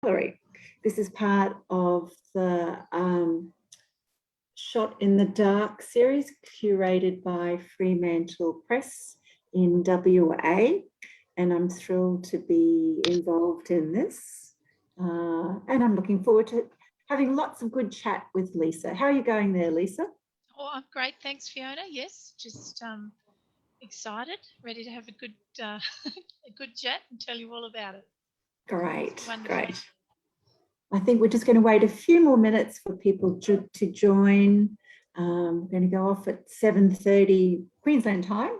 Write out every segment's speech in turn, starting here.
Ellery. This is part of the Shot in the Dark series curated by Fremantle Press in WA, and I'm thrilled to be involved in this, and I'm looking forward to having lots of good chat with Lisa. How are you going there, Lisa? Oh, I'm great, thanks, Fiona. Yes, just excited, ready to have a good a good chat and tell you all about it. Great. I think we're just going to wait a few more minutes for people to join. We're going to go off at 7:30 Queensland time.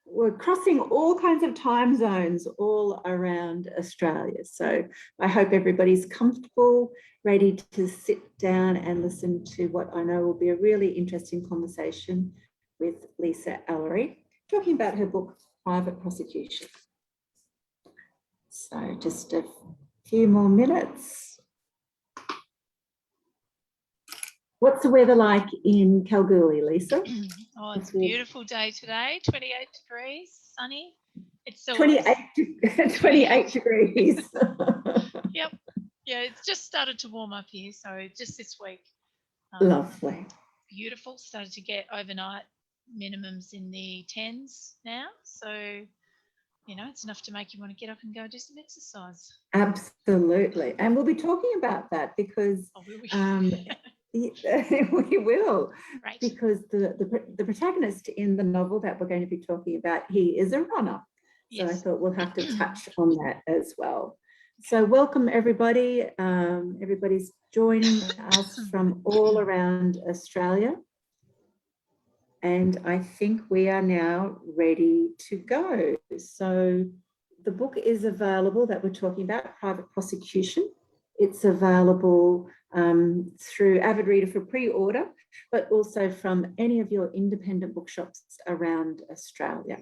We're crossing all kinds of time zones all around Australia. So I hope everybody's comfortable, ready to sit down and listen to what I know will be a really interesting conversation with Lisa Ellery, talking about her book, Private Prosecution. So just a few more minutes. What's the weather like in Kalgoorlie, Lisa? Oh, it's a beautiful day today, 28 degrees, sunny. It's 28 degrees. Yep. Yeah, it's just started to warm up here, so just this week. Lovely. Beautiful. Started to get overnight minimums in the 10s now, so you know, it's enough to make you want to get up and go do some exercise. Absolutely. And we'll be talking about that because we will. Right. Because the protagonist in the novel that we're going to be talking about, he is a runner. So yes. I thought we'll have to touch on that as well. So welcome everybody. Everybody's joining us from all around Australia. And I think we are now ready to go. So the book is available that we're talking about, Private Prosecution. It's available through Avid Reader for pre-order, but also from any of your independent bookshops around Australia.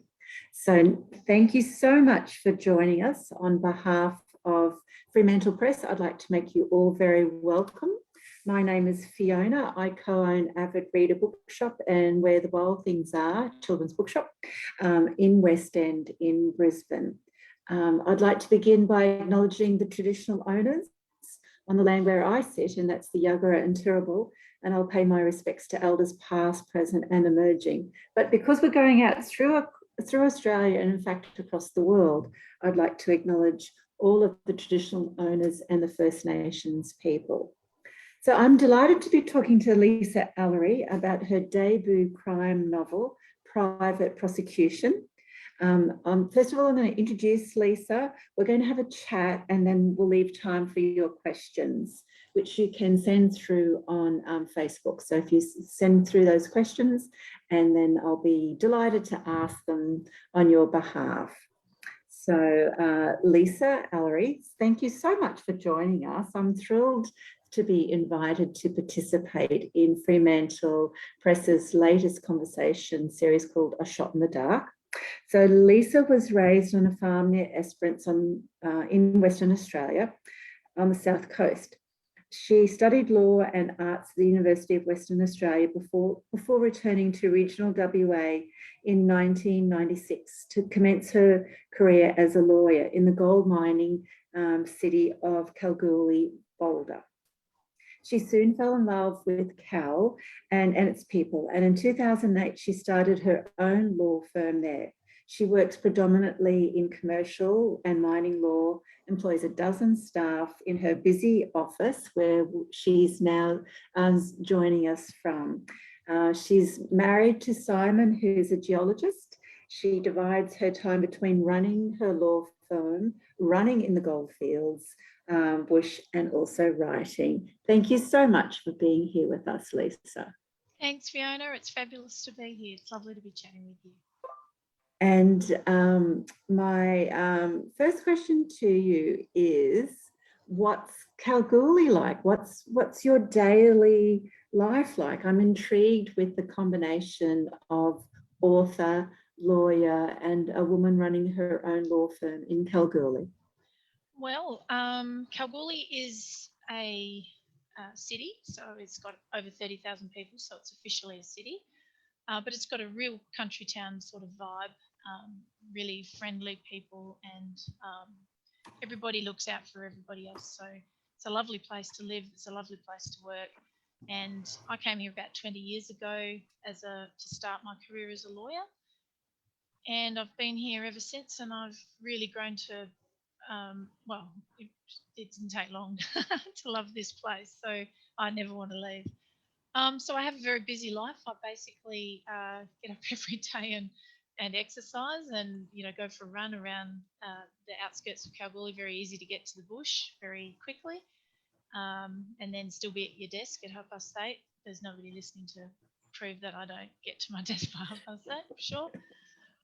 So thank you so much for joining us. On behalf of Fremantle Press, I'd like to make you all very welcome. My name is Fiona. I co-own Avid Reader Bookshop and Where the Wild Things Are, children's bookshop, in West End in Brisbane. I'd like to begin by acknowledging the traditional owners on the land where I sit, and that's the Yagara and Turrbal, and I'll pay my respects to elders past, present and emerging. But because we're going out through Australia and in fact across the world, I'd like to acknowledge all of the traditional owners and the First Nations people. So I'm delighted to be talking to Lisa Ellery about her debut crime novel, Private Prosecution. First of all, I'm going to introduce Lisa. We're going to have a chat and then we'll leave time for your questions, which you can send through on Facebook. So if you send through those questions, and then I'll be delighted to ask them on your behalf. So Lisa Ellery, thank you so much for joining us. I'm thrilled to be invited to participate in Fremantle Press's latest conversation series called A Shot in the Dark. So Lisa was raised on a farm near Esperance in Western Australia on the south coast. She studied law and arts at the University of Western Australia before returning to regional WA in 1996 to commence her career as a lawyer in the gold mining city of Kalgoorlie-Boulder. She soon fell in love with Cal and its people, and in 2008 she started her own law firm there. She works predominantly in commercial and mining law, employs a dozen staff in her busy office where she's now joining us from. She's married to Simon, who's a geologist. She divides her time between running her law firm, running in the goldfields, bush, and also writing. Thank you so much for being here with us, Lisa. Thanks, Fiona. It's fabulous to be here. It's lovely to be chatting with you. And my first question to you is, what's Kalgoorlie like? What's your daily life like? I'm intrigued with the combination of author, lawyer, and a woman running her own law firm in Kalgoorlie. Well, Kalgoorlie is a city, so it's got over 30,000 people, so it's officially a city, but it's got a real country town sort of vibe, really friendly people, and everybody looks out for everybody else. So it's a lovely place to live. It's a lovely place to work. And I came here about 20 years ago to start my career as a lawyer. And I've been here ever since, and I've really grown to, it didn't take long to love this place. So I never want to leave. So I have a very busy life. I basically get up every day and exercise and, go for a run around the outskirts of Kalgoorlie. Very easy to get to the bush very quickly, and then still be at your desk at 8:30. There's nobody listening to prove that I don't get to my desk by 8:30 for sure.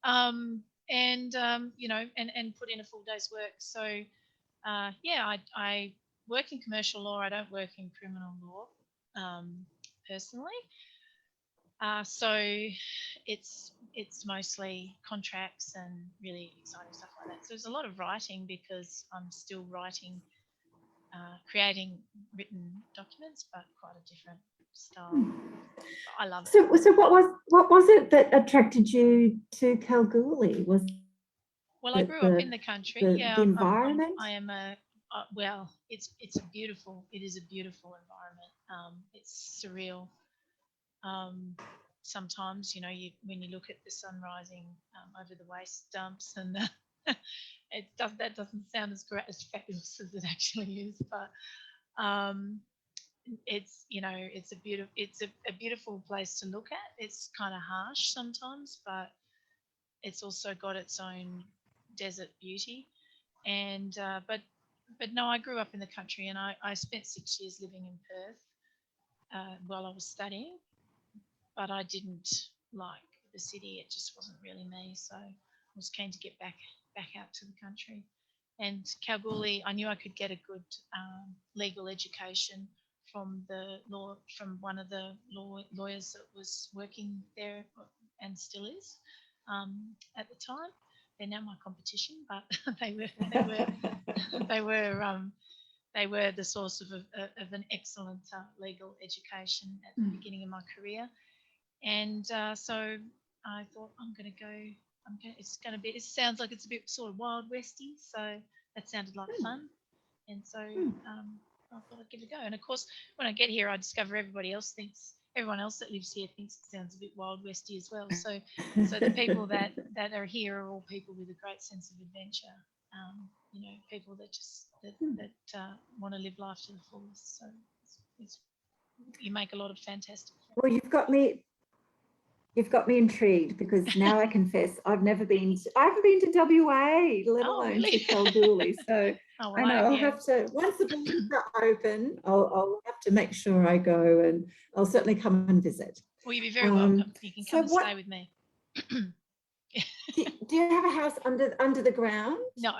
And put in a full day's work. So I work in commercial law. I don't work in criminal law personally. So it's mostly contracts and really exciting stuff like that. So there's a lot of writing because I'm still writing, creating written documents, but quite a different style. I love it. So what was it that attracted you to Kalgoorlie? I grew up in the country. The environment. I am it's a beautiful. It is a beautiful environment. It's surreal. Sometimes, when you look at the sun rising over the waste dumps, and that doesn't sound as great, as fabulous as it actually is, but it's a beautiful place to look at. It's kind of harsh sometimes, but it's also got its own desert beauty. And but no, I grew up in the country, and I spent 6 years living in Perth while I was studying, but I didn't like the city. It just wasn't really me, so I was keen to get back out to the country. And Kalgoorlie, I knew I could get a good legal education from one of the lawyers that was working there and still is at the time. They're now my competition, but they were the source of an excellent legal education at the beginning of my career. And so I thought, it sounds like it's a bit sort of Wild Westy, so that sounded like fun. And so I thought I'd give it a go. And of course, when I get here, I discover everyone else that lives here thinks it sounds a bit Wild Westy as well. So the people that are here are all people with a great sense of adventure. People that want to live life to the fullest. So you make a lot of fantastic friends. Well, you've got me intrigued, because now I confess I haven't been to WA, let alone really? to Kalgoorlie. So I know I'll have to, once the borders are open, I'll have to make sure I go, and I'll certainly come and visit. Well, you'd be very welcome. You can come and stay with me. Do you have a house under the ground? No.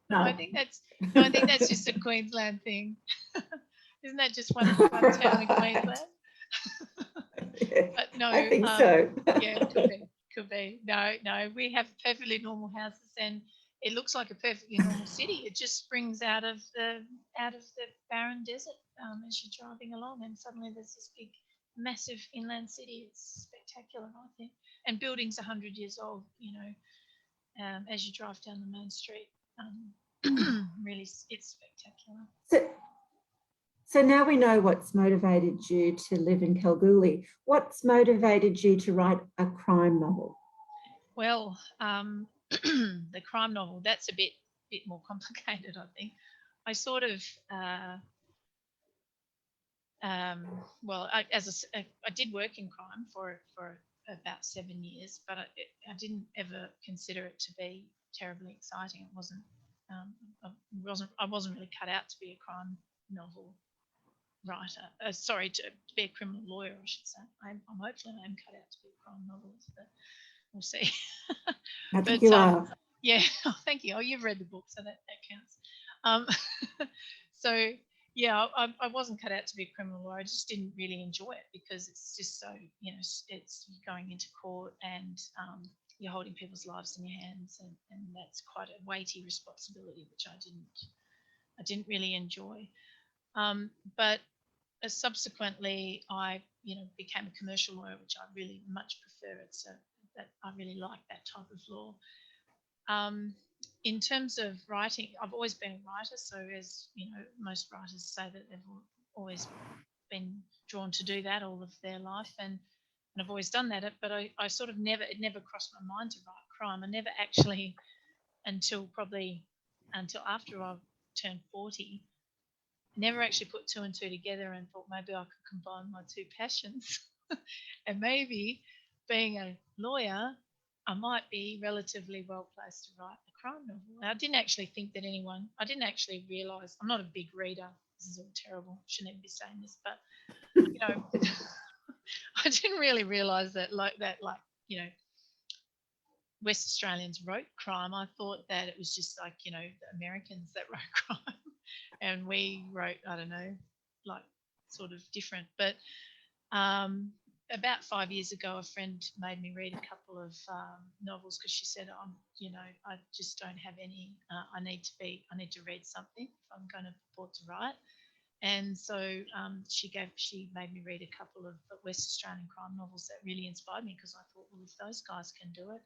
No, I think that's just a Queensland thing. Isn't that just one town in Queensland? Yeah, but no, I think so. Yeah, could be. No, we have perfectly normal houses, and it looks like a perfectly normal city. It just springs out of the barren desert as you're driving along, and suddenly there's this big, massive inland city. It's spectacular, I think. And buildings 100 years old. As you drive down the main street, really, it's spectacular. So now we know what's motivated you to live in Kalgoorlie. What's motivated you to write a crime novel? Well, the crime novel, that's a bit more complicated, I think. I sort of, I did work in crime for about 7 years, but I didn't ever consider it to be terribly exciting. It wasn't. I wasn't really cut out to be a crime novel writer. To be a criminal lawyer, I should say. I'm hopefully I'm cut out to be a crime novelist, but we'll see. I think you are. Yeah, thank you. Oh, you've read the book, so that counts. So yeah, I wasn't cut out to be a criminal lawyer. I just didn't really enjoy it because it's just so, it's going into court and you're holding people's lives in your hands, and that's quite a weighty responsibility, which I didn't really enjoy. But subsequently, I became a commercial lawyer, which I really much prefer. It's that I really like that type of law. in terms of writing, I've always been a writer. So as you know, most writers say that they've always been drawn to do that all of their life, and I've always done that. But I sort of it never crossed my mind to write crime. I never actually, until after I turned 40, never actually put two and two together and thought maybe I could combine my two passions. And maybe being a lawyer, I might be relatively well placed to write a crime novel. I didn't actually think that I didn't actually realise, I'm not a big reader. This is all terrible. I shouldn't even be saying this, but, you know, I didn't really realise that, you know, West Australians wrote crime. I thought that it was just like, you know, the Americans that wrote crime and we wrote, I don't know, like sort of different. But about 5 years ago, a friend made me read a couple of novels because she said, you know, I just don't have any, I need to read something if I'm going to purport to write. And so she made me read a couple of West Australian crime novels that really inspired me, because I thought, well, if those guys can do it,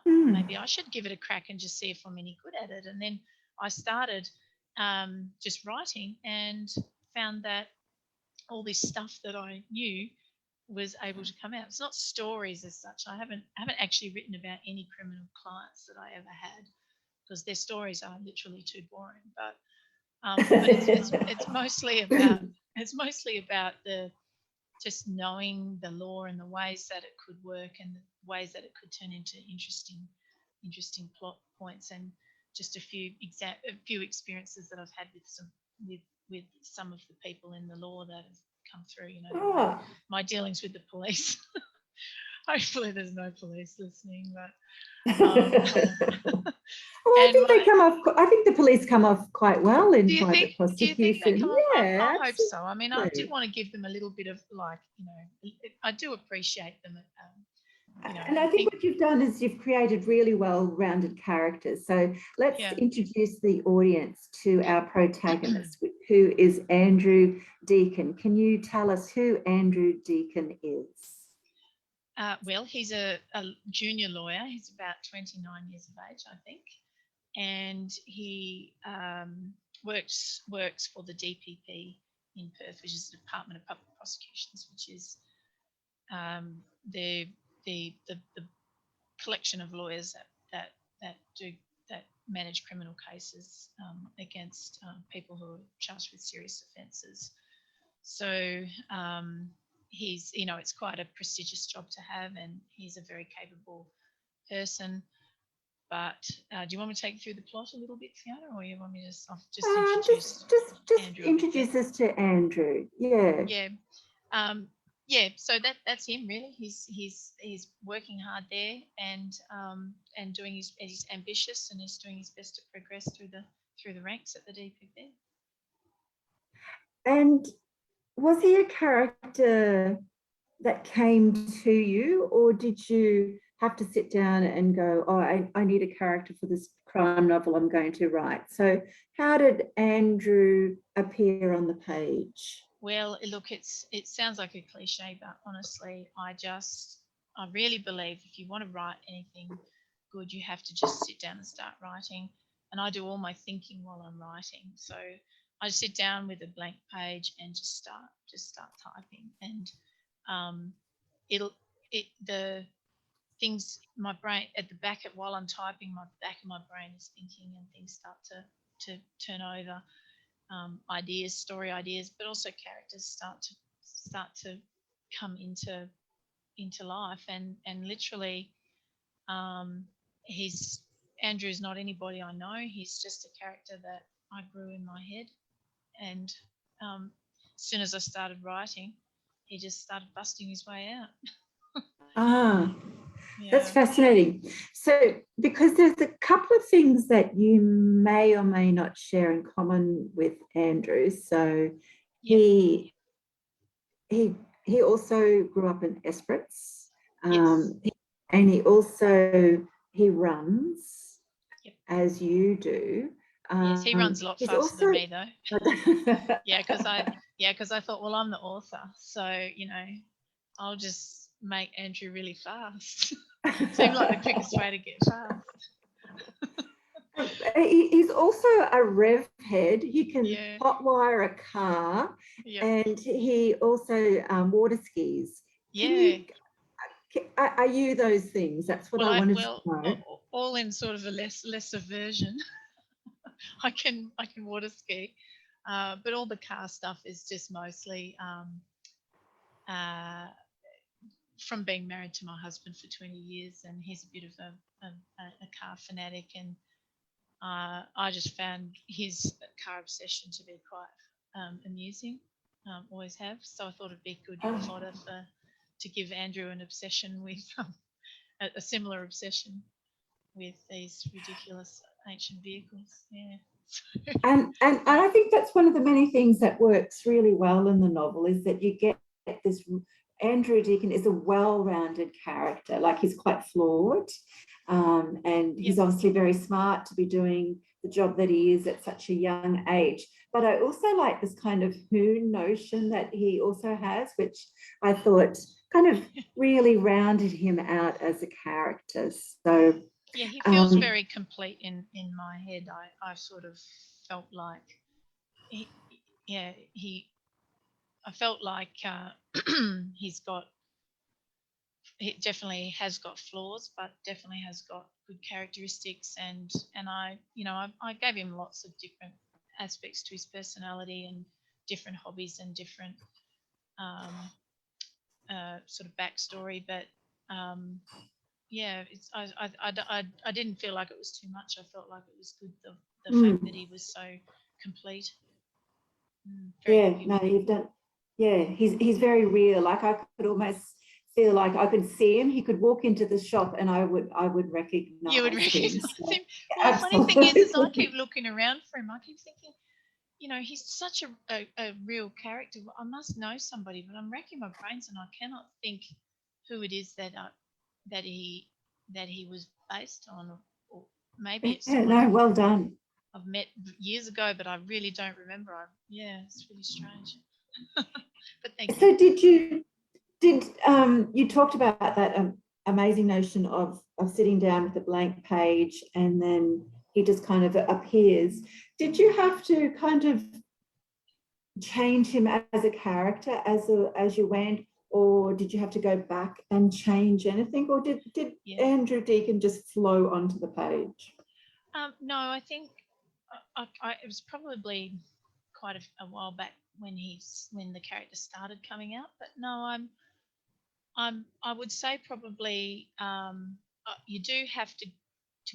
maybe I should give it a crack and just see if I'm any good at it. And then I started just writing and found that all this stuff that I knew was able to come out. It's not stories as such. I haven't actually written about any criminal clients that I ever had, because their stories are literally too boring. But it's mostly about the just knowing the law and the ways that it could work and the ways that it could turn into interesting plot points, and just a few experiences that I've had with some of the people in the law that have come through, you know, my dealings with the police. Hopefully there's no police listening, but well, I think the police come off quite well in private prosecution. Do you think they come off? Yeah, I hope so. I mean, I do want to give them a little bit of, like, you know, I do appreciate them. You know, and I think what you've done is you've created really well-rounded characters. So let's introduce the audience to our protagonist, who is Andrew Deacon. Can you tell us who Andrew Deacon is? Well, he's a junior lawyer. He's about 29 years of age, I think, and he works for the DPP in Perth, which is the Department of Public Prosecutions, which is the collection of lawyers that manage criminal cases against people who are charged with serious offences. So he's, you know, it's quite a prestigious job to have, and he's a very capable person. But do you want me to take you through the plot a little bit, Fiona, or you want me to just introduce Andrew? Introduce us to Andrew. Yeah. Yeah. So that's him really. He's working hard there, and doing he's ambitious, and he's doing his best to progress through the ranks at the DPP. And was he a character that came to you, or did you have to sit down and go, oh, I need a character for this crime novel I'm going to write? So how did Andrew appear on the page? Well, look, it sounds like a cliche, but honestly, I really believe if you want to write anything good, you have to just sit down and start writing. And I do all my thinking while I'm writing. So I sit down with a blank page and just start typing. And the things, my brain at the back, while I'm typing, my back of my brain is thinking, and things start to turn over. Story ideas, but also characters start to come into life, and literally, Andrew's not anybody I know. He's just a character that I grew in my head, and as soon as I started writing, he just started busting his way out. That's fascinating. So, because there's a couple of things that you may or may not share in common with Andrew. So he also grew up in Esperance, and he runs as you do. Yes, he runs a lot faster than me, though. Because I thought, well, I'm the author, so, you know, I'll just make Andrew really fast. Seemed like the quickest way to get fast. He's also a rev head. He can Yeah. hotwire a car, Yep. and he also water skis. Yeah. Are you those things? That's what I wanted to know. All in sort of a lesser version. I can water ski, but all the car stuff is just mostly from being married to my husband for 20 years, and he's a bit of a car fanatic, and I just found his car obsession to be quite amusing. Always have. So I thought it'd be good fodder to give Andrew an obsession with a similar obsession with these ridiculous ancient vehicles. Yeah. And I think that's one of the many things that works really well in the novel, is that you get this. Andrew Deacon is a well-rounded character. Like, he's quite flawed, and he's obviously very smart to be doing the job that he is at such a young age. But I also like this kind of hoon notion that he also has, which I thought kind of really rounded him out as a character. So yeah, he feels very complete in my head. I sort of felt like I felt like he definitely has got flaws, but definitely has got good characteristics, and I gave him lots of different aspects to his personality and different hobbies and different sort of backstory, but it's I didn't feel like it was too much. I felt like it was good, the fact that he was so complete. You've done. Yeah, he's very real. Like, I could almost feel like I could see him. He could walk into the shop and I would recognize You would him. recognize So, him. Well, the funny thing is I keep looking around for him. I keep thinking, he's such a real character. I must know somebody, but I'm racking my brains and I cannot think who it is that he was based on, or maybe it's someone well done. I've met years ago, but I really don't remember. It's really strange. But thank you. So you talked about that amazing notion of sitting down with a blank page and then he just kind of appears. Did you have to kind of change him as a character as you went, or did you have to go back and change anything, or did Andrew Deacon just flow onto the page? No, I think it was probably quite a while back when the character started coming out, but no, I would say probably you do have to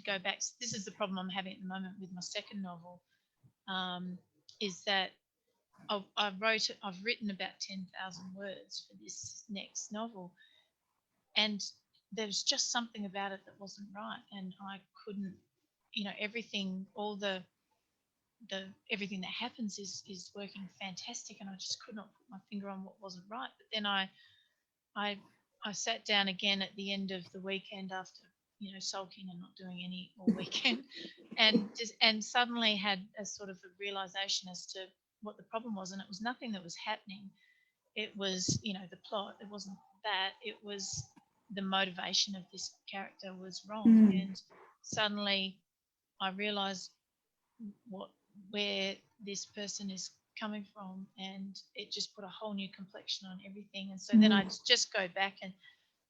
go back. This is the problem I'm having at the moment with my second novel, is that I've written about 10,000 words for this next novel, and there's just something about it that wasn't right, and I couldn't, everything, all the everything that happens is working fantastic, and I just could not put my finger on what wasn't right. But then I sat down again at the end of the weekend after sulking and not doing any all weekend, and suddenly had a sort of a realization as to what the problem was, and it was nothing that was happening. It was the plot. It wasn't that. It was the motivation of this character was wrong, and suddenly I realized where this person is coming from, and it just put a whole new complexion on everything. And so then I just go back and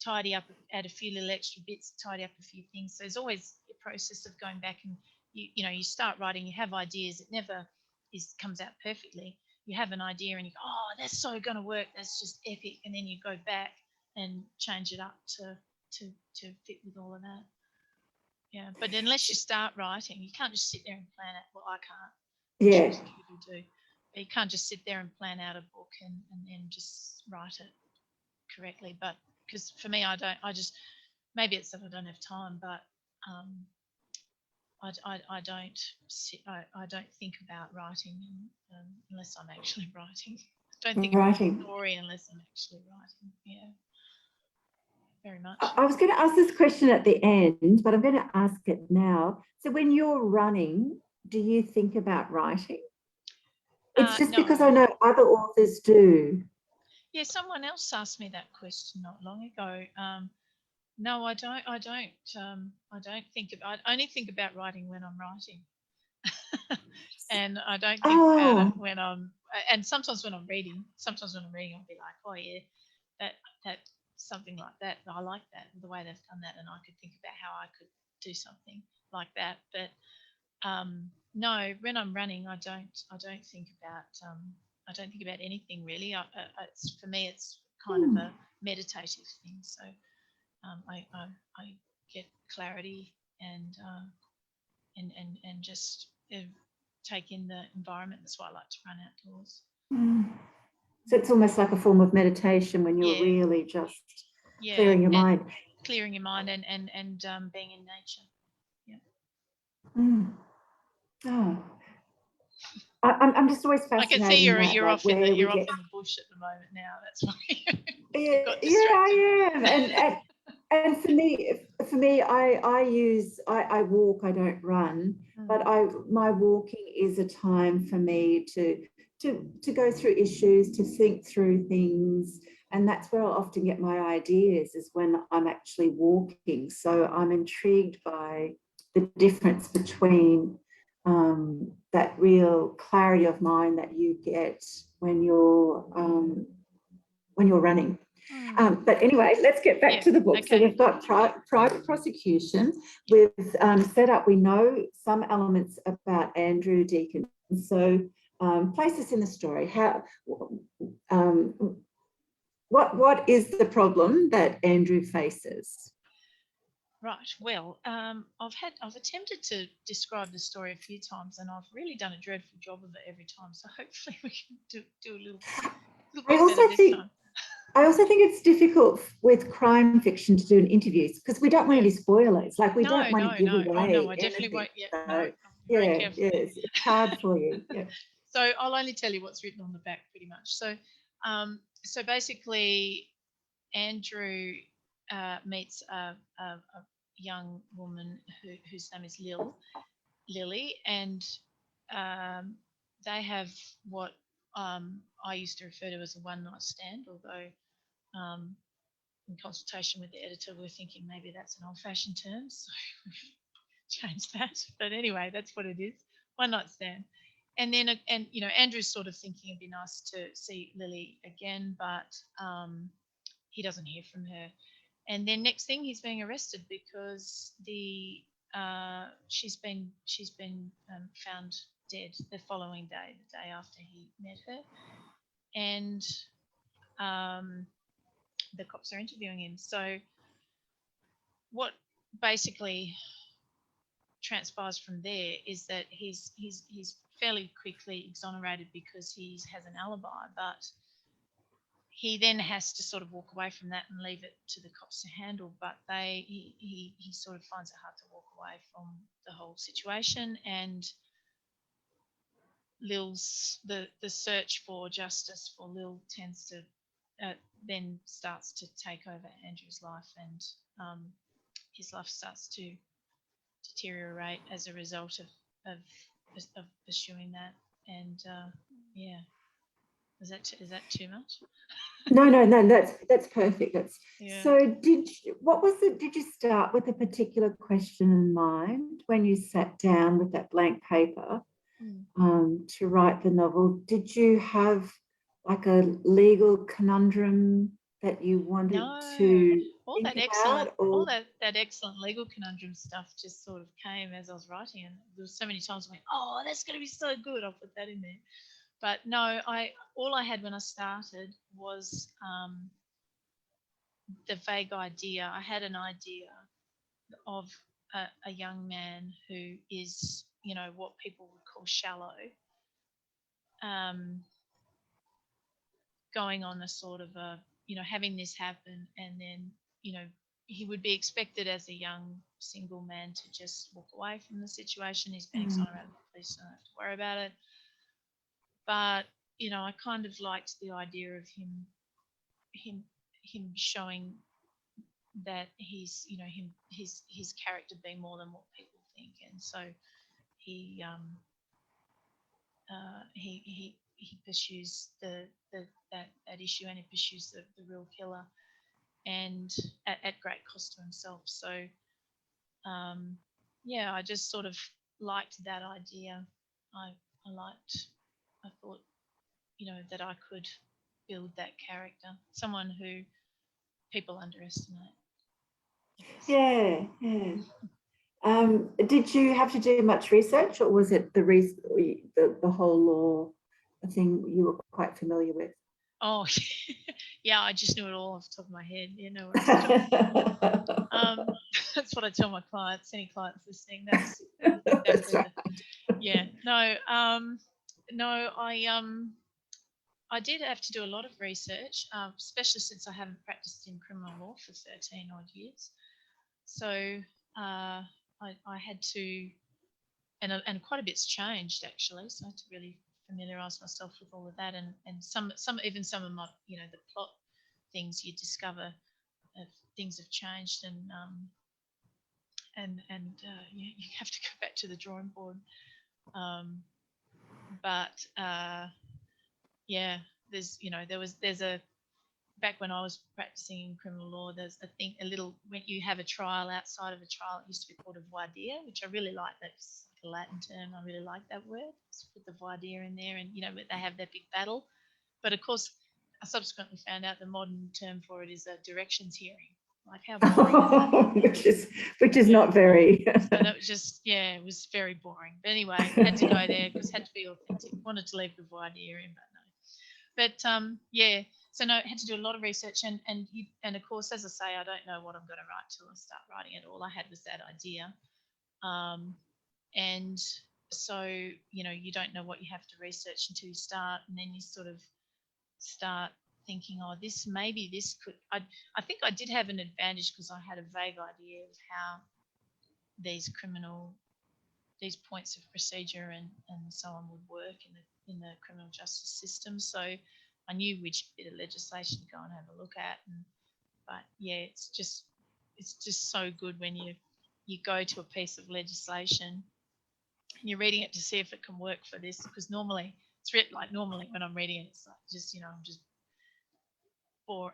tidy up, add a few little extra bits, tidy up a few things. So there's always a process of going back, and you start writing, you have ideas. It never comes out perfectly. You have an idea and you go, oh, that's so going to work, that's just epic, and then you go back and change it up to fit with all of that. Yeah, but unless you start writing, you can't just sit there and plan out. Well, I can't. Yeah. People do. But you can't just sit there and plan out a book and then just write it correctly. But because for me, I just maybe it's that I don't have time, but I don't think about writing unless I'm actually writing. I don't think about a story unless I'm actually writing. Yeah. Very much. I was going to ask this question at the end, but I'm going to ask it now. So when you're running, do you think about writing? It's just no. because I know other authors do. Yeah, someone else asked me that question not long ago. No, I don't. I don't. I don't think about. I only think about writing when I'm writing, and I don't think about it Oh, when I'm. And sometimes when I'm reading, I'll be like, oh yeah, that something like that. I like that the way they've done that, and I could think about how I could do something like that. But no, when I'm running, I don't think about. I don't think about anything really. It's, for me, it's kind of a meditative thing. So I get clarity and just take in the environment. That's why I like to run outdoors. so it's almost like a form of meditation when you're Yeah, really just yeah, clearing your and mind. clearing your mind and being in nature. Mm. Oh, I'm just always I can see fascinated in that, you're like off in where we the get. bush at the moment now. That's why you Yeah, got yeah, distracted. I am, and for me, I walk, I don't run, but my walking is a time for me to go through issues, to think through things, and that's where I'll often get my ideas is when I'm actually walking. So I'm intrigued by the difference between that real clarity of mind that you get when you're running. But anyway, let's get back to the book. Okay. So we've got private prosecution. We've set up, we know some elements about Andrew Deacon. So place us in the story. What is the problem that Andrew faces? Right. Well, I've attempted to describe the story a few times, and I've really done a dreadful job of it every time. So hopefully we can do a little I bit also better this think time. I also think it's difficult with crime fiction to do an interviews because we don't want any spoilers. Like we don't want to give No. Oh no, away I definitely anything. won't. Yeah, no, So I'll be very yeah, careful. yes, it's hard for you. Yeah. So I'll only tell you what's written on the back, pretty much. So basically, Andrew meets a young woman whose name is Lily, and they have what I used to refer to as a one-night stand, although um, in consultation with the editor, we're thinking maybe that's an old-fashioned term, so we've changed that. But anyway, that's what it is, one-night stand. And then, Andrew's sort of thinking it'd be nice to see Lily again, but he doesn't hear from her. And then next thing, he's being arrested because she's been found dead the following day, the day after he met her, and the cops are interviewing him. So what basically transpires from there is that he's fairly quickly exonerated because he has an alibi, but he then has to sort of walk away from that and leave it to the cops to handle. But he sort of finds it hard to walk away from the whole situation, and the search for justice for Lil tends to then starts to take over Andrew's life, and his life starts to deteriorate as a result of pursuing that. And yeah, is that too much? No, that's perfect. Yeah. So did you start with a particular question in mind when you sat down with that blank paper to write the novel? Did you have like a legal conundrum that you wanted to all think that excellent about, or that excellent legal conundrum stuff just sort of came as I was writing, and there was so many times I went, oh, that's going to be so good, I'll put that in there. But no, all I had when I started was the vague idea. I had an idea of a young man who is, what people would call shallow, going on a sort of having this happen, and then, he would be expected as a young single man to just walk away from the situation. He's been exonerated, the police don't have to worry about it. But, I kind of liked the idea of him showing that he's, his character being more than what people think. And so he he pursues that issue, and he pursues the real killer. and at great cost to himself. So yeah, I just sort of liked that idea. I thought, that I could build that character, someone who people underestimate, I guess. Yeah, yeah. Did you have to do much research, or was it the whole law thing you were quite familiar with? Oh, yeah, I just knew it all off the top of my head. That's what I tell my clients. Any clients listening, that's exactly That's right. yeah. No, I did have to do a lot of research, especially since I haven't practiced in criminal law for 13 odd years. So I had to, and quite a bit's changed actually. So I had to really familiarise myself with all of that, and some of my, the plot things you discover, things have changed, and you have to go back to the drawing board. But yeah, there's a back when I was practicing in criminal law, there's when you have a trial outside of a trial, it used to be called a voir dire, which I really like. That's like a Latin term. I really like that word. Let's put the voir dire in there, and they have that big battle. But of course, I subsequently found out the modern term for it is a directions hearing. Like, how boring is that? which is not very. So that was just, it was very boring. But anyway, had to go there because had to be authentic. Wanted to leave the voir dire in, but no. But yeah, so no, had to do a lot of research, and of course, as I say, I don't know what I'm going to write till I start writing it. All I had was that idea, and so you don't know what you have to research until you start, and then you sort of start thinking, oh, this could. I think I did have an advantage because I had a vague idea of how these points of procedure and so on would work in the criminal justice system. So I knew which bit of legislation to go and have a look at. But yeah, it's just so good when you go to a piece of legislation and you're reading it to see if it can work for this, because normally when I'm reading it, it's like just I'm just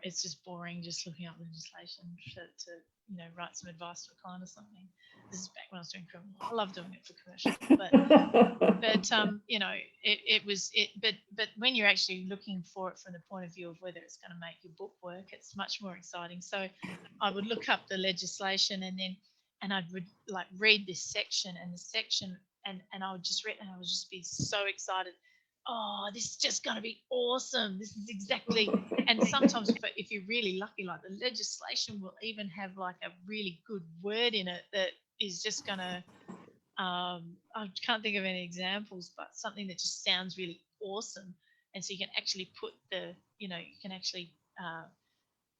it's just boring just looking up legislation to write some advice to a client or something. This is back when I was doing criminal. I love doing it for commercial, but when you're actually looking for it from the point of view of whether it's going to make your book work, it's much more exciting. So I would look up the legislation and I'd read this section and I would just read and I would just be so excited. Oh, this is just going to be awesome. This is exactly. And sometimes if you're really lucky, like the legislation will even have like a really good word in it that is just going to, I can't think of any examples, but something that just sounds really awesome. And so you can actually put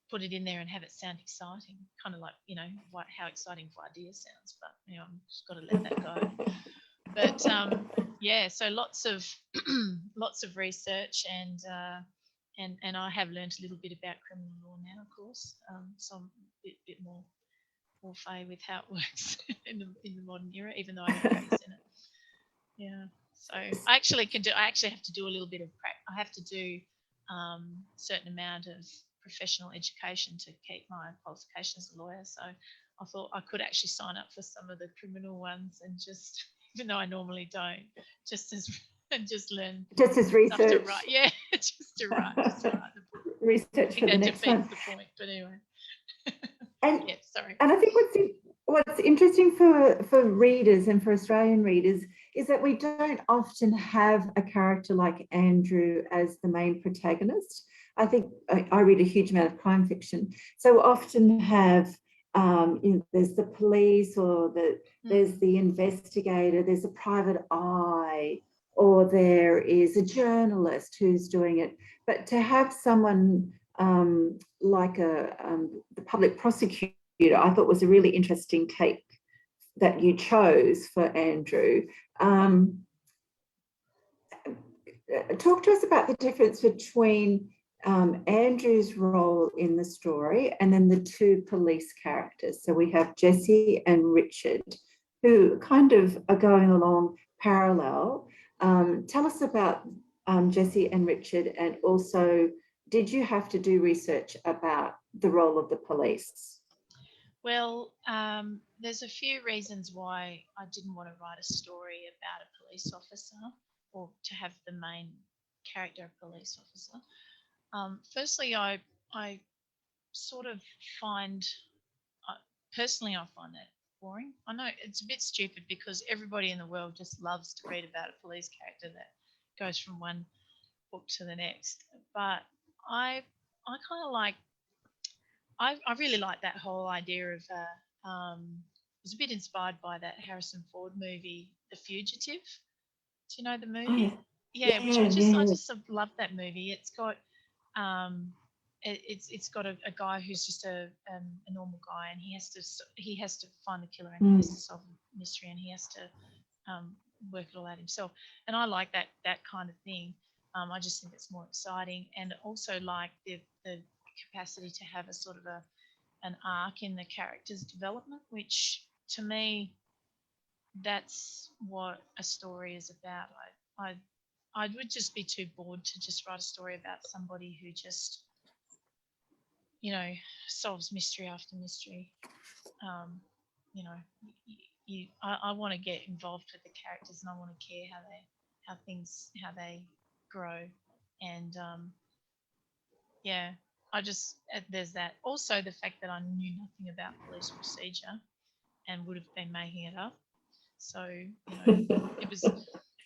put it in there and have it sound exciting, kind of like, how exciting voir dire sounds, but I'm just got to let that go. But yeah, so lots of research and I have learned a little bit about criminal law now, of course. So I'm a bit more au fait with how it works in the modern era, even though I don't practice in it. Yeah. So I actually have to do a little bit of I have to do a certain amount of professional education to keep my qualification as a lawyer. So I thought I could actually sign up for some of the criminal ones and just, even though I normally don't, just learn. Just as research. To write. Yeah, just to write the book. Research for the next one. The point, but anyway. And, yeah, sorry. And I think what's interesting for readers and for Australian readers is that we don't often have a character like Andrew as the main protagonist. I think I read a huge amount of crime fiction, so often have there's the police or there's the investigator, there's a private eye, or there is a journalist who's doing it. But to have someone like the public prosecutor, I thought was a really interesting take that you chose for Andrew. Talk to us about the difference between Andrew's role in the story and then the two police characters. So we have Jesse and Richard, who kind of are going along parallel. Tell us about Jesse and Richard, and also, did you have to do research about the role of the police? Well, there's a few reasons why I didn't want to write a story about a police officer or to have the main character a police officer. Firstly, I sort of find, personally, I find that boring. I know it's a bit stupid because everybody in the world just loves to read about a police character that goes from one book to the next. But I kind of like, I really like that whole idea of, was a bit inspired by that Harrison Ford movie, The Fugitive. Do you know the movie? Oh, Yeah, which I just love that movie. It's got, it's got a guy who's just a normal guy, and he has to find the killer, and he has to solve the mystery, and he has to work it all out himself. And I like that kind of thing. I just think it's more exciting, and also like the capacity to have a sort of an arc in the character's development, which to me, that's what a story is about. I would just be too bored to just write a story about somebody who just, you know, solves mystery after mystery. You know, I want to get involved with the characters, and I want to care how they grow, and yeah, there's that. Also, the fact that I knew nothing about police procedure and would have been making it up. So, you know, it was.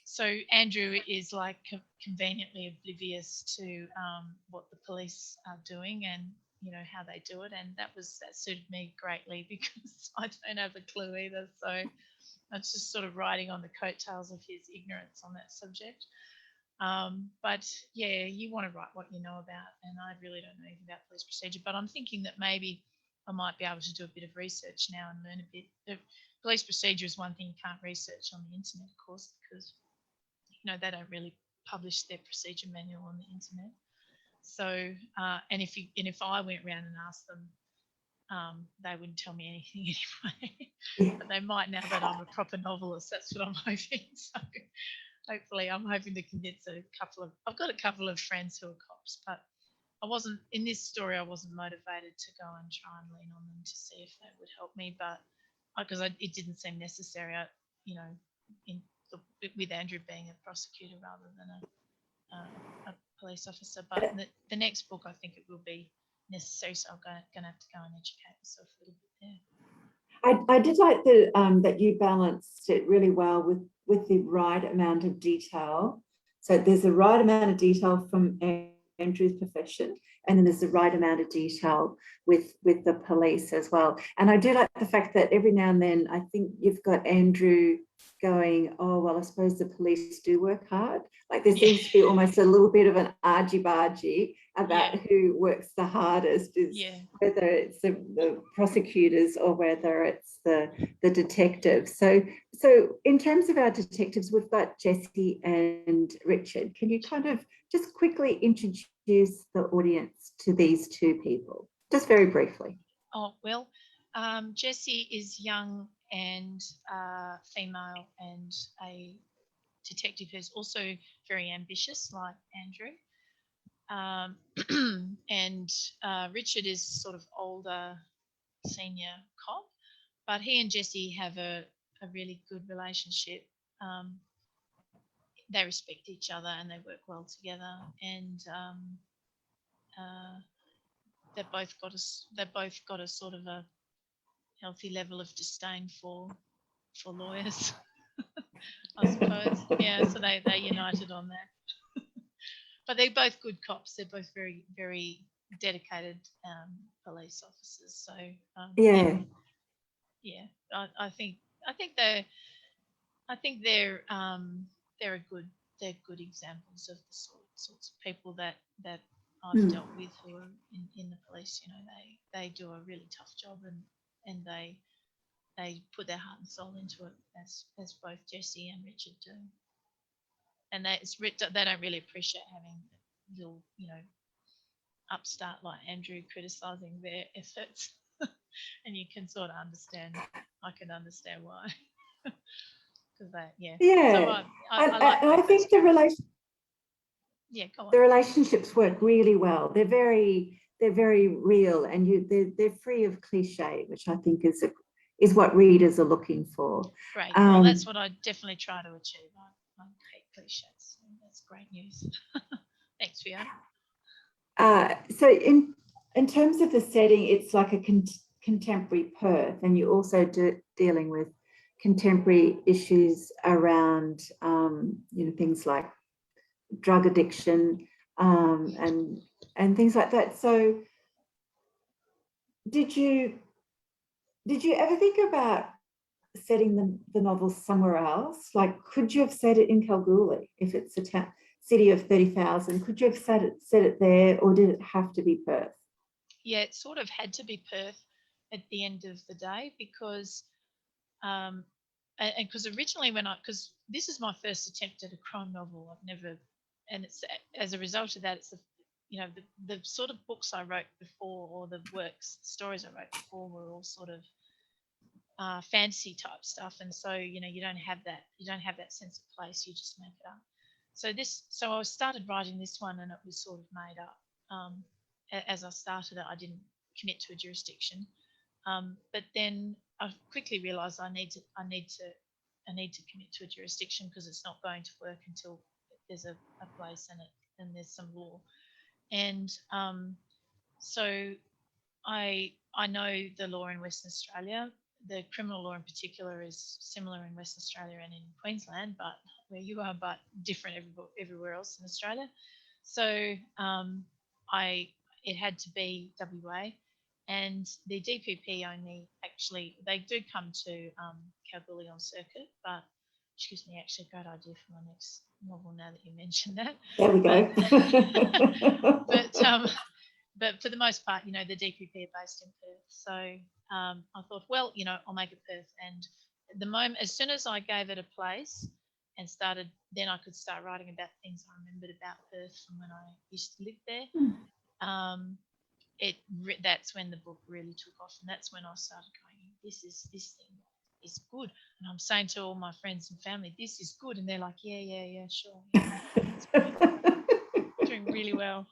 So Andrew is like conveniently oblivious to what the police are doing and, you know, how they do it, and that suited me greatly because I don't have a clue either. So I was just sort of riding on the coattails of his ignorance on that subject. But yeah, you want to write what you know about, and I really don't know anything about police procedure, but I'm thinking that maybe I might be able to do a bit of research now and learn a bit. The police procedure is one thing you can't research on the internet, of course, because, you know, they don't really publish their procedure manual on the internet. So, and if I went around and asked them, they wouldn't tell me anything anyway. But they might now that I'm a proper novelist. That's what I'm hoping. So hopefully I'm hoping to convince I've got a couple of friends who are cops, but in this story, I wasn't motivated to go and try and lean on them to see if they would help me, but because it didn't seem necessary, you know, with Andrew being a prosecutor rather than a police officer. But the next book, I think it will be necessary, so I'm going to have to go and educate myself a little bit there. I did like that you balanced it really well with the right amount of detail. So there's the right amount of detail from Andrew's profession, and then there's the right amount of detail with the police as well. And I do like the fact that every now and then I think you've got Andrew going, oh, well, I suppose the police do work hard. Like there seems to be almost a little bit of an argy-bargy about who works the hardest, whether it's the prosecutors or whether it's the detectives. So in terms of our detectives, we've got Jessie and Richard. Can you kind of just quickly introduce the audience to these two people, just very briefly? Oh, well, Jessie is young and female and a detective who's also very ambitious, like Andrew. And Richard is sort of older, senior cop, but he and Jessie have a really good relationship. They respect each other and they work well together, and they've both got a sort of a healthy level of disdain for lawyers, I suppose. Yeah, so they united on that. But they're both good cops. They're both very, very dedicated police officers. So I think they're good examples of the sorts of people that I've dealt with who are in the police. You know, they do a really tough job, and they put their heart and soul into it, as both Jessie and Richard do. And they don't really appreciate having little, you know, upstart like Andrew criticising their efforts. And you can sort of understand. I can understand why. Because So I think the relationships work really well. They're very they're very real, and they're free of cliche, which I think is what readers are looking for. Great. Well, that's what I definitely try to achieve. I hate cliches. So that's great news. Thanks, Fiona. So in terms of the setting, it's like a contemporary Perth, and you're also dealing with contemporary issues around, things like drug addiction and things like that. So did you ever think about setting the novel somewhere else? Like, could you have set it in Kalgoorlie if it's a city of 30,000? Could you have set it there, or did it have to be Perth? Yeah, it sort of had to be Perth at the end of the day, because and because originally because this is my first attempt at a crime novel. I've never, and it's as a result of that, it's the sort of books I wrote before, or the stories I wrote before, were all sort of fantasy type stuff, and so you don't have that sense of place. You just make it up. So I started writing this one, and it was sort of made up. As I started it, I didn't commit to a jurisdiction, but then I quickly realised I need to commit to a jurisdiction, because it's not going to work until there's a place and there's some law, and so I know the law in Western Australia. The criminal law in particular is similar in Western Australia and in Queensland, but where you are, but different everywhere else in Australia. So it had to be WA, and the DPP they do come to Kalgoorlie on circuit, but excuse me, actually a great idea for my next novel now that you mentioned that. There we go. But for the most part, the DPP are based in Perth. So I thought, well, I'll make it Perth. And as soon as I gave it a place and started, then I could start writing about things I remembered about Perth from when I used to live there. That's when the book really took off, and that's when I started going, this thing is good. And I'm saying to all my friends and family, this is good, and they're like, yeah, sure, doing really well.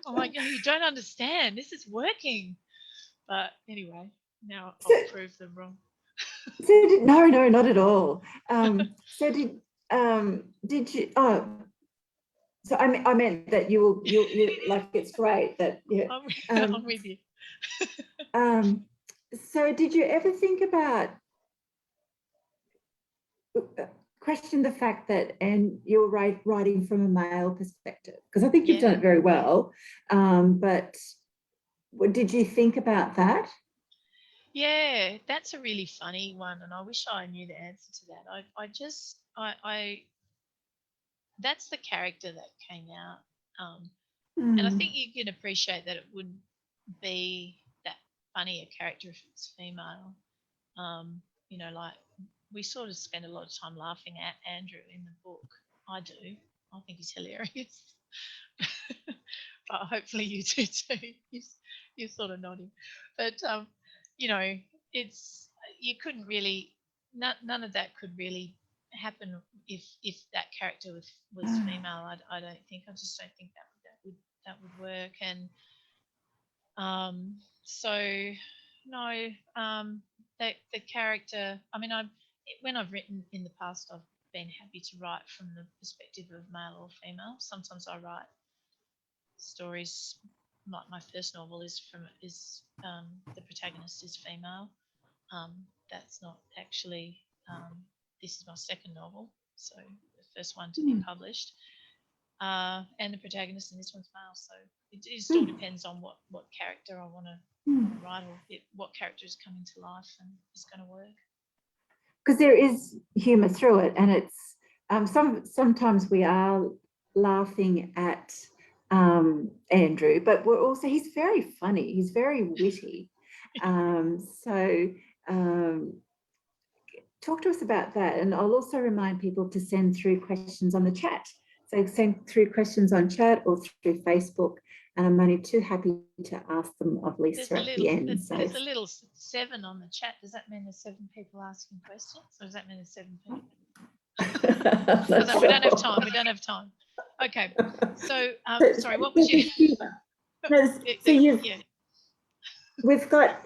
I'm like, you don't understand. This is working. But anyway, now I'll prove them wrong. No, not at all. So did you? Oh, so I meant that you like, it's great that I'm with you. So did you ever think about question the fact that, and you're writing from a male perspective, because I think you've done it very well, but did you think about that? Yeah, that's a really funny one, and I wish I knew the answer to that. I that's the character that came out, and I think you can appreciate that it wouldn't be that funny a character if it's female. Like, we sort of spend a lot of time laughing at Andrew in the book. I do. I think he's hilarious. But hopefully you do too. You're sort of nodding. But it's, you couldn't really, none of that could really happen if that character was female. I don't think. I just don't think that would work. And so no, the character. I mean, when I've written in the past, I've been happy to write from the perspective of male or female. Sometimes I write stories, like my first novel is the protagonist is female. That's not actually, this is my second novel, so the first one to be published, and the protagonist in this one's male, so it still depends on what character I want to write, or what character is coming to life and is going to work. Because there is humour through it, and it's sometimes we are laughing at Andrew, but he's very funny, he's very witty. So talk to us about that, and I'll also remind people to send through questions on the chat. So send through questions on chat or through Facebook, and I'm only too happy to ask them of Lisa at the end. There's a little 7 on the chat. Does that mean there's 7 people asking questions, or does that mean there's 7 people? We don't have time. Okay. So, sorry, what was your... No, so Yeah. we've got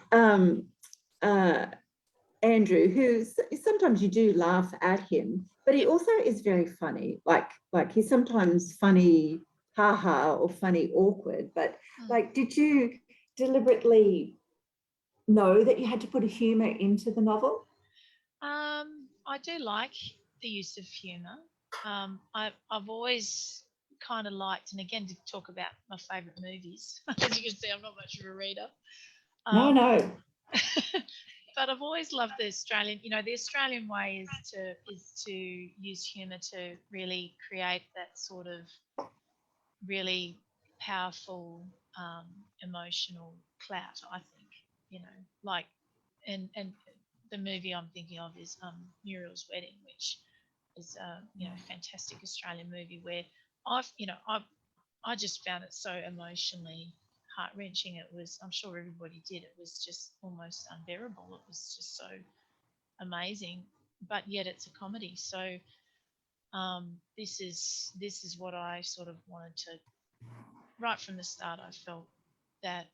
Andrew, who sometimes you do laugh at him, but he also is very funny. Like he's sometimes funny, haha, or funny, awkward. But like, did you deliberately know that you had to put a humour into the novel? I do like the use of humour. I've always kind of liked, and again to talk about my favourite movies. As you can see, I'm not much of a reader. No, Um, no. but I've always loved the Australian. The Australian way is to use humour to really create that sort of really powerful emotional clout. I think like and the movie I'm thinking of is Muriel's Wedding, which is a fantastic Australian movie where I just found it so emotionally heart wrenching. It was, I'm sure everybody did. It was just almost unbearable. It was just so amazing, but yet it's a comedy. So this is what I sort of wanted to. Right from the start, I felt that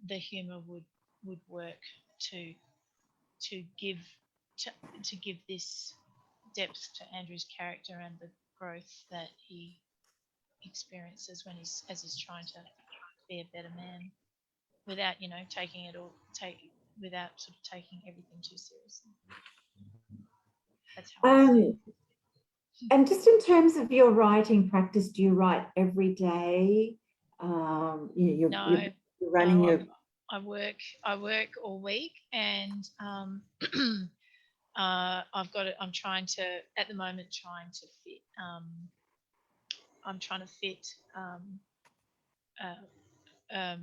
the humour would work to to give to, to give this depth to Andrew's character and the growth that he experiences when he's trying to be a better man without taking it all take without sort of taking everything too seriously. That's how I see it. And just in terms of your writing practice, do you write every day? You're running your. I work all week, and I've got it. I'm trying to at the moment fit. I'm trying to fit uh,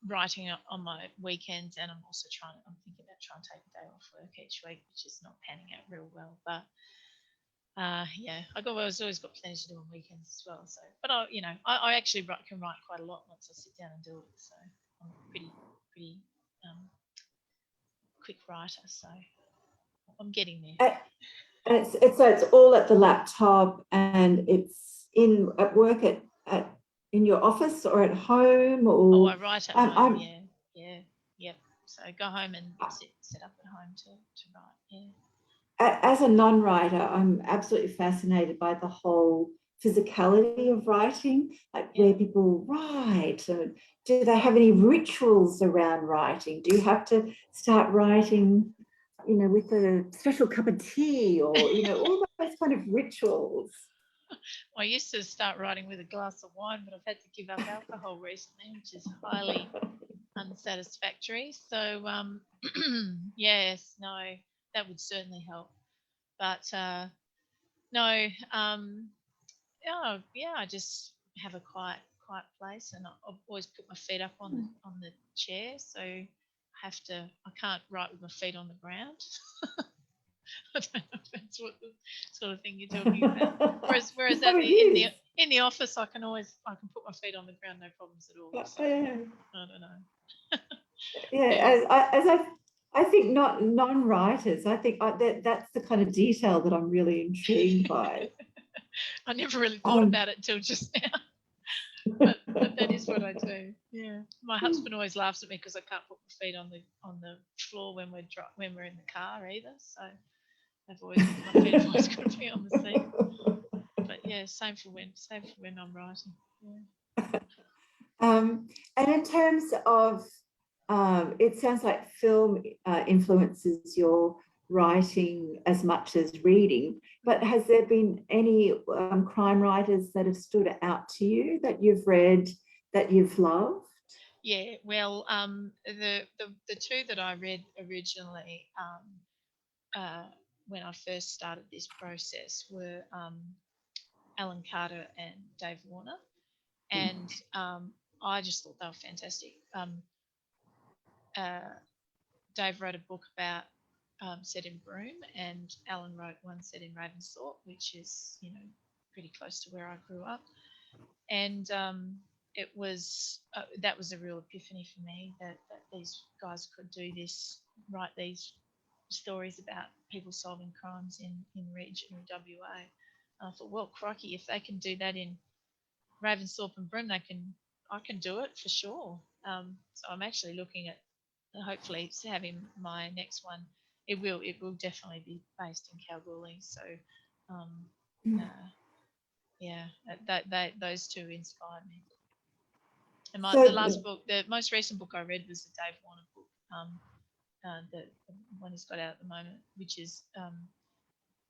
writing on my weekends, and I'm thinking about trying to take a day off work each week, which is not panning out real well. But yeah, I've always got plenty to do on weekends as well. So, but I actually can write quite a lot once I sit down and do it. So I'm a pretty quick writer. So I'm getting there. And it's all at the laptop, and it's at work at in your office or at home, or I write at home. Yep. So I go home and set up at home to write. Yeah. As a non-writer, I'm absolutely fascinated by the whole physicality of writing, like where people write. Do they have any rituals around writing? Do you have to start writing, with a special cup of tea, or all those kind of rituals? I used to start writing with a glass of wine, but I've had to give up alcohol recently, which is highly unsatisfactory. So yes, no, that would certainly help. But no, yeah, I just have a quiet place, and I've always put my feet up on the chair, so I can't write with my feet on the ground. I don't know if that's what the sort of thing you're talking about. Whereas in the office, I can put my feet on the ground, no problems at all. So, I don't know. Yeah, I think not non-writers. I think that's the kind of detail that I'm really intrigued by. I never really thought about it till just now. But that is what I do. Yeah, my husband always laughs at me because I can't put my feet on the floor when we're in the car either. So my feet have always got to be on the seat. But yeah, same for when I'm writing. Yeah. And in terms of, it sounds like film influences your writing as much as reading, but has there been any crime writers that have stood out to you that you've read, that you've loved? Yeah, well, the two that I read originally when I first started this process were Alan Carter and Dave Warner, and I just thought they were fantastic. Dave wrote a book about set in Broome, and Alan wrote one set in Ravensthorpe, which is pretty close to where I grew up, and it was that was a real epiphany for me that these guys could do this, write these stories about people solving crimes in region in WA. And I thought, well, crikey, if they can do that in Ravensthorpe and Broome, I can do it for sure. So I'm actually looking at hopefully having my next one. It will definitely be based in Kalgoorlie. So uh, yeah, those two inspired me. And the last book, the most recent book I read was the Dave Warner book, the one he's got out at the moment, which is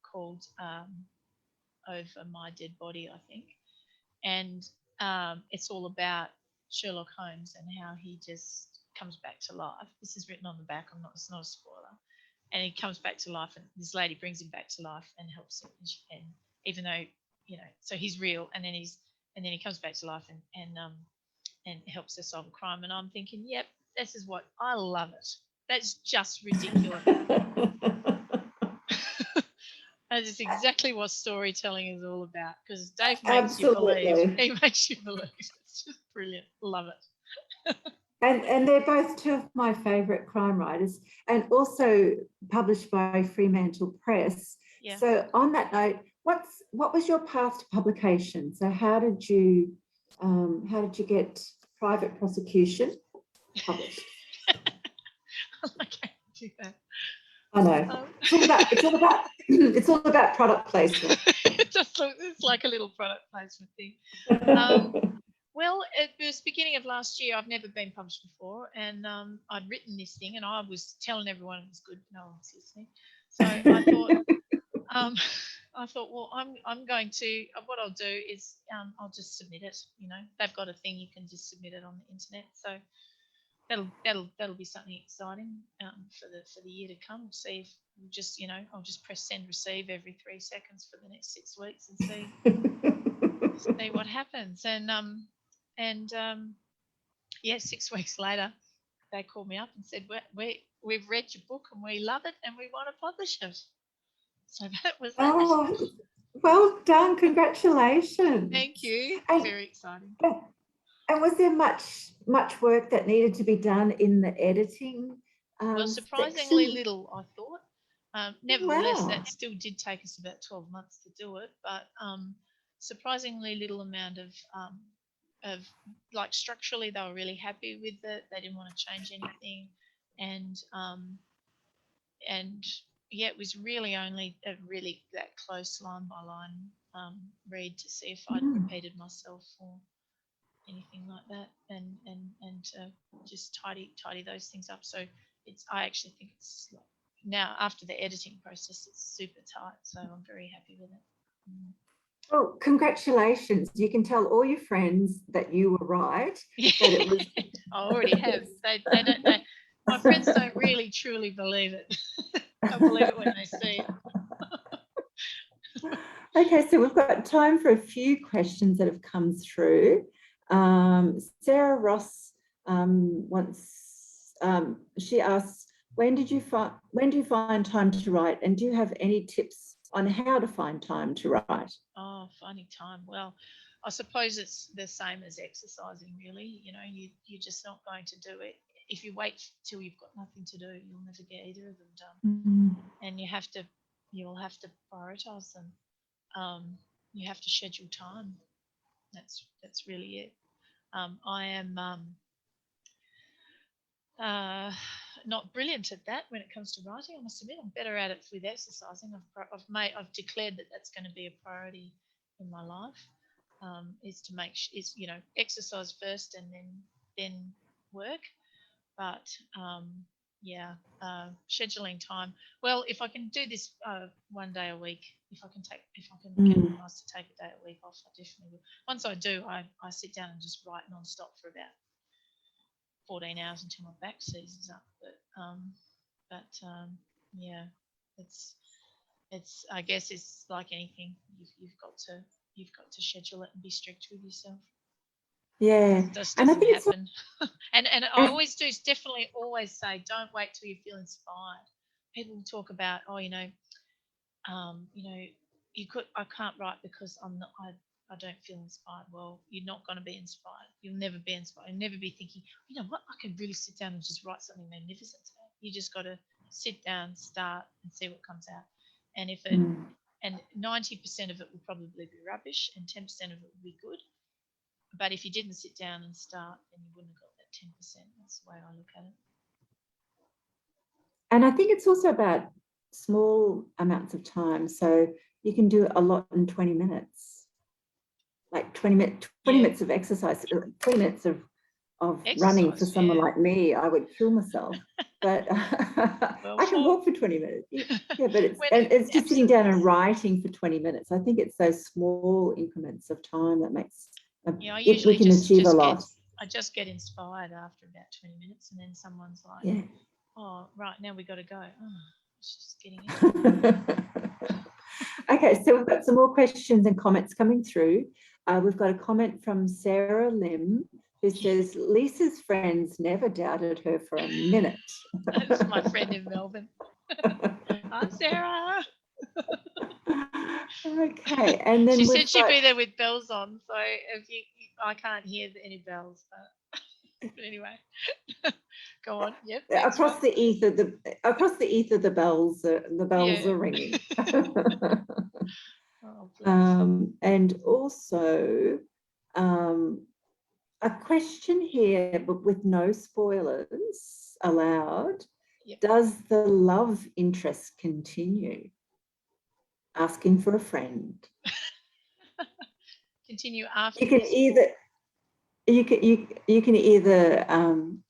called Over My Dead Body, I think. And it's all about Sherlock Holmes and how he just comes back to life. This is written on the back. It's not a spoiler. And he comes back to life, and this lady brings him back to life and helps him. And even though, so he's real, and then he comes back to life and helps her solve a crime. And I'm thinking, yep, this is what I love it. That's just ridiculous. That is exactly what storytelling is all about, because Dave makes you believe. He makes you believe. It's just brilliant. Love it. And they're both two of my favourite crime writers, and also published by Fremantle Press. Yeah. So on that note, what was your path to publication? So how did you get Private Prosecution published? I can't do that. I know. It's all about product placement. It's like a little product placement thing. Well, at the beginning of last year, I've never been published before, and I'd written this thing, and I was telling everyone it was good, but no one was listening. So I thought, well, I'm going to. What I'll do is I'll just submit it. They've got a thing you can just submit it on the internet. So that'll be something exciting for the year to come. We'll see if I'll just press send receive every 3 seconds for the next 6 weeks and see what happens. And 6 weeks later, they called me up and said, we've read your book and we love it and we want to publish it. So that was that. Oh, well done. Congratulations. Thank you. Very exciting. And was there much work that needed to be done in the editing? Well, surprisingly section? little, I thought. Nevertheless, that still did take us about 12 months to do it, but surprisingly little amount of like structurally they were really happy with it. They didn't want to change anything, and yeah, it was really only a really that close line by line read to see if I'd repeated myself or anything like that, and just tidy those things up. So I actually think it's like, now after the editing process, it's super tight. So I'm very happy with it. Well, congratulations. You can tell all your friends that you were right. That it was... I already have. They don't. My friends don't really truly believe it. I believe it when they see it. Okay, so we've got time for a few questions that have come through. Sarah Ross she asks, when do you find time to write, and do you have any tips on how to find time to write? Oh, finding time. Well, I suppose it's the same as exercising, really. You're just not going to do it. If you wait till you've got nothing to do, you'll never get either of them done. And you'll have to prioritize them. You have to schedule time. That's really it. I am not brilliant at that when it comes to writing. I must admit, I'm better at it with exercising. I've declared that that's going to be a priority in my life. Is to exercise first and then work. But scheduling time. Well, if I can do this 1 day a week, if I can get organized to take a day a week off, I definitely will. Once I do, I sit down and just write non-stop for about 14 hours until my back seizes up. But it's I guess it's like anything. You've got to schedule it and be strict with yourself. Yeah, it just doesn't happen. and I always do. Definitely always say, don't wait till you feel inspired. People talk about, I can't write because I don't feel inspired. Well, you're not going to be inspired. You'll never be inspired. You'll never be thinking, what, I could really sit down and just write something magnificent today. You just got to sit down, start, and see what comes out. And and 90% of it will probably be rubbish, and 10% of it will be good. But if you didn't sit down and start, then you wouldn't have got that 10%. That's the way I look at it. And I think it's also about small amounts of time. So you can do a lot in 20 minutes, like 20 minutes of exercise, 20 minutes of running. For someone like me, I would kill myself. But I can walk for 20 minutes. Yeah, but it's just sitting down and writing for 20 minutes. I think it's those small increments of time that makes we can achieve a lot. I just get inspired after about 20 minutes, and then someone's like, oh, right, now we got to go. Oh, it's just getting in. Okay, so we've got some more questions and comments coming through. We've got a comment from Sarah Lim, who says, Lisa's friends never doubted her for a minute. That's my friend in Melbourne. Hi, Sarah. Okay, and then she said she'd be there with bells on, so if I can't hear any bells, but anyway, go on. Yep. Across the ether, the bells are ringing. And also, a question here, but with no spoilers allowed. Yep. Does the love interest continue? Asking for a friend. Continue after. You can either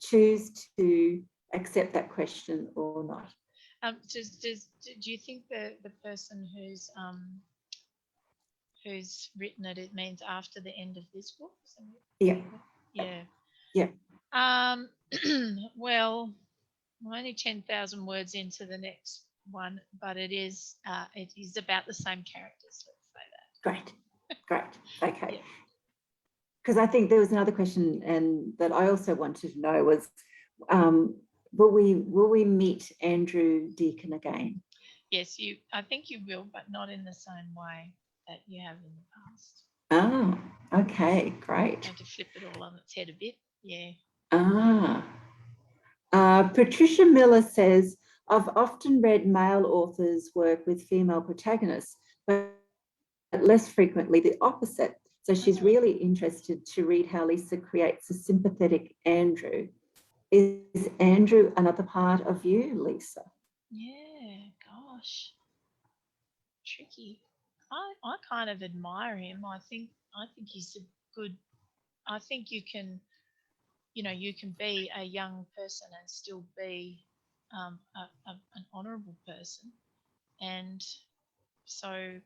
choose to accept that question or not. Do you think the person who's written it means after the end of this book? Yeah. Well, I'm only 10,000 words into the next one, but it is about the same characters. Let's say that. Great. Okay. Because I think there was another question, and that I also wanted to know was, will we meet Andrew Deacon again? Yes, I think you will, but not in the same way that you have in the past. Oh, okay, great. And to flip it all on its head a bit, yeah. Patricia Miller says, I've often read male authors work with female protagonists, but less frequently the opposite. So she's really interested to read how Lisa creates a sympathetic Andrew. Is Andrew another part of you, Lisa? Yeah, gosh. Tricky. I kind of admire him. I think he's a good. I think you can be a young person and still be an honourable person, and so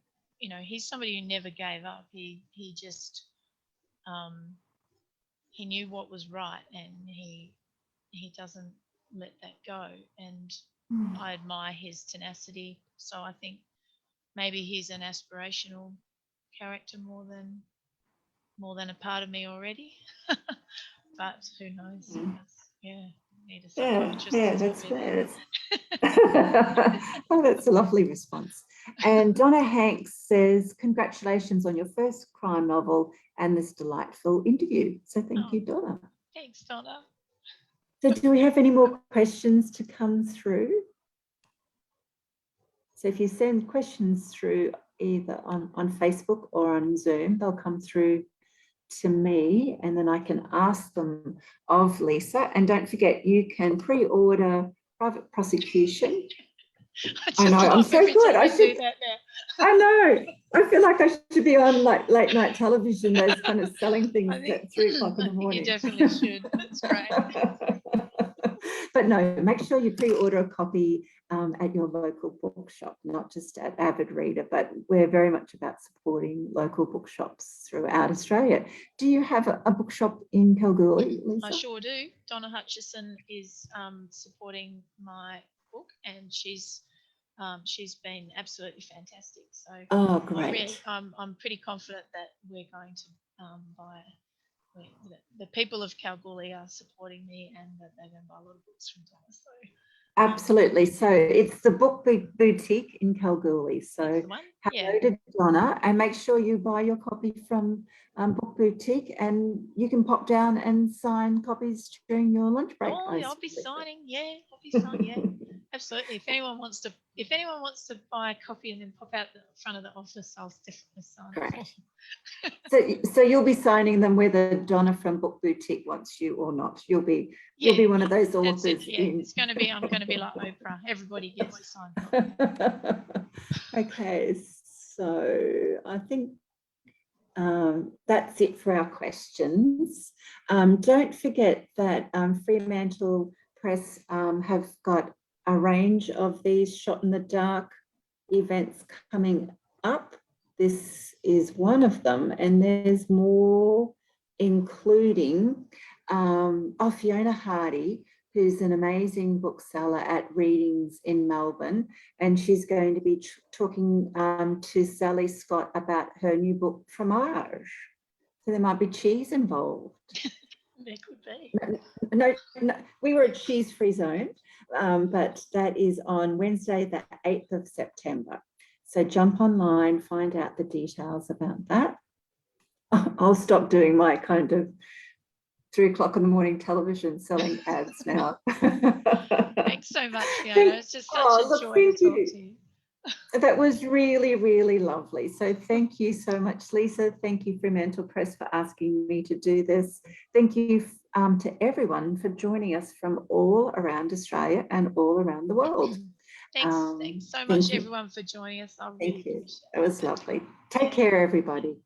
he's somebody who never gave up. He just he knew what was right, and he doesn't let that go. And I admire his tenacity. So I think maybe he's an aspirational character more than a part of me already. But who knows? Need a psychiatrist. That's great. Oh, that's a lovely response. And Donna Hanks says, congratulations on your first crime novel and this delightful interview. So thank you, Donna. Thanks, Donna. So do we have any more questions to come through? So if you send questions through either on Facebook or on Zoom, they'll come through to me, and then I can ask them of Lisa. And don't forget, you can pre-order Private Prosecution. I know, I'm so good. I should do that now. I know. I feel like I should be on like late night television, those kind of selling things at 3 o'clock in the morning. You definitely should. That's great. But no, make sure you pre-order a copy at your local bookshop, not just at Avid Reader, but we're very much about supporting local bookshops throughout Australia. Do you have a bookshop in Kalgoorlie, Lisa? I sure do. Donna Hutchison is supporting my book, and she's been absolutely fantastic. So great. I'm pretty confident that we're going to buy. The people of Kalgoorlie are supporting me, and that they're going to buy a lot of books from Donna. So absolutely. So it's the Book Boutique in Kalgoorlie. So hello to Donna, and make sure you buy your copy from Book Boutique, and you can pop down and sign copies during your lunch break. Oh, I'll be signing. Yeah, I'll be signing. Yeah. Absolutely. If anyone wants to buy a copy and then pop out the front of the office, I'll definitely sign it for Great. So you'll be signing them whether Donna from Book Boutique wants you or not. You'll be one of those authors. It's going to be. I'm going to be like Oprah. Everybody gets a signed copy. Okay, so I think that's it for our questions. Don't forget that Fremantle Press have got a range of these shot in the dark events coming up. This is one of them, and there's more, including Fiona Hardy, who's an amazing bookseller at Readings in Melbourne, and she's going to be talking to Sally Scott about her new book, Fromage. So there might be cheese involved. There could be. No, we were a cheese-free zone, but that is on Wednesday, the 8th of September. So jump online, find out the details about that. I'll stop doing my kind of 3 o'clock in the morning television selling ads now. Thanks so much, Fiona. It's just such a joy to talk to you. That was really, really lovely. So thank you so much, Lisa. Thank you, Fremantle Press, for asking me to do this. Thank you to everyone for joining us from all around Australia and all around the world. Thanks so much, everyone, for joining us. I really appreciate it. It was lovely. Take care, everybody.